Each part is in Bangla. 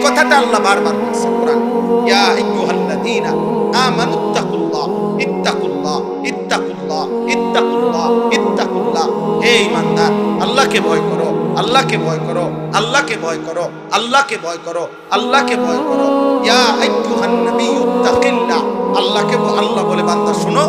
কথাটা আল্লাহ বারবার বলছে কোরআন, ইয়া আইয়ুহাল্লাযীনা আমানুত্তাকুল্লাহ ইত্তাকুল্লাহ ইত্তাকুল্লাহ ইত্তাকুল্লাহ ইত্তাকুল্লাহ। হে ঈমানদার, আল্লাহকে ভয় করো, আল্লাহকে ভয় করো, আল্লাহকে ভয় করো, আল্লাহকে ভয় করো, আল্লাহকে ভয় করো। ইয়া আইয়ুহান নাবিয়্যুত্তাকিল্লাহ। আল্লাহকে, আল্লাহ বলে বান্দা শোনো,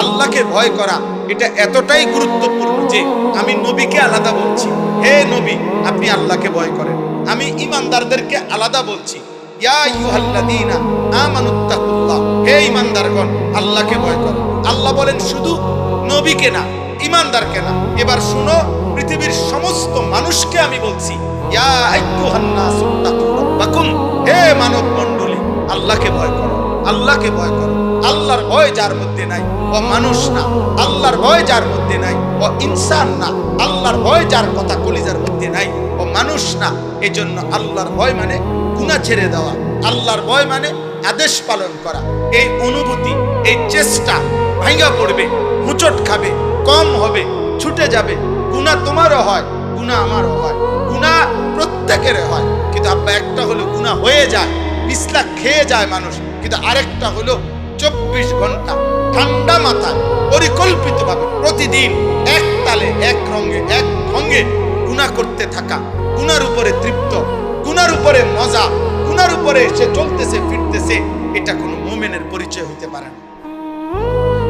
আল্লাহকে ভয় করা এটা এতটাই গুরুত্বপূর্ণ যে আমি নবীকে আলাদা বলছি, হে নবী আপনি আল্লাহকে ভয় করেন। আমি ঈমানদারদেরকে আলাদা বলছি, ইয়া আইয়ুহাল্লাযীনা আমানুত্তাকুল্লাহ। হে ঈমানদারগণ, আল্লাহকে ভয় করো। আল্লাহ বলেন শুধু নবীকে না, ঈমানদারকে না। এবার শুনো, পৃথিবীর সমস্ত মানুষকে আমি বলছি, ইয়া আইয়ুহান নাসুত্তাকু রাব্বাকুম। হে মানব মণ্ডলী, আল্লাহকে ভয় করো, আল্লাহকে ভয় করো। আল্লাহর ভয় যার মধ্যে নাই ও মানুষ না, আল্লাহর ভয় যার মধ্যে নাই ও ইনসান না, আল্লাহর ভয় যার কথা কলিজার মধ্যে নাই ও মানুষ না। এজন্য আল্লাহর ভয় মানে গুনাহ ছেড়ে দেওয়া, আল্লাহর ভয় মানে আদেশ পালন করা। এই অনুভূতি, এই চেষ্টা ভাঙা পড়বে, হুঁচট খাবে, কম হবে, ছুটে যাবে। গুনাহ তোমারও হয়, গুনাহ আমারও হয়, গুনাহ প্রত্যেকের হয়। কিন্তু আব্বা একটা হলো গুনাহ হয়ে যায়, বিছলা খেয়ে যায় মানুষ, কিন্তু আরেকটা হলো 24 ঘন্টা ঠান্ডা মাথায় পরিকল্পিতভাবে প্রতিদিন এক তালে এক রঙে এক ঢঙ্গে গুনাহ করতে থাকা, গুনার উপরে তৃপ্ত, গুনার উপরে মজা, গুনার উপরে সে চলতেছে ফিরতেছে। এটা কোনো মুমিনের পরিচয় হইতে পারে না,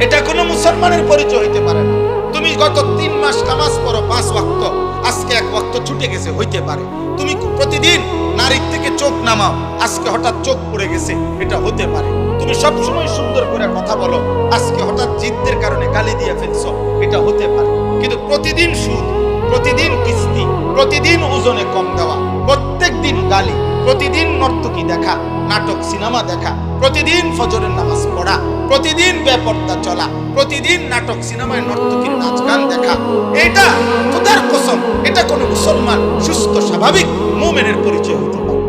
এটা কোনো মুসলমানের পরিচয় হইতে পারে না। তুমি গত 3 মাস নামাজ পড়ো 5 ওয়াক্ত, আজকে 1 ওয়াক্ত ছুটে গেছে, হইতে পারে। তুমি প্রতিদিন নারীর থেকে চোখ নামাও, আজকে হঠাৎ চোখ পড়ে গেছে, এটা হতে পারে। তুমি সব সময় সুন্দর করে কথা বলো, আজকে হঠাৎ জিদ্দের কারণে গালি দিয়ে ফেলছো, এটা হতে পারে। কিন্তু প্রতিদিন সুদ, প্রতিদিন কিস্তি, প্রতিদিন ওজনে কম দেওয়া, প্রত্যেক দিন গালি, প্রতিদিন নর্তকী দেখা, নাটক সিনেমা দেখা, প্রতিদিন ফজরের নামাজ পড়া, প্রতিদিন বেপরদা চলা, প্রতিদিন নাটক সিনেমায় নর্তকীর নাচ গান দেখা, এটা খোদার কসম এটা কোনো মুসলমান সুস্থ স্বাভাবিক মুমিনের পরিচয় হতে পারে।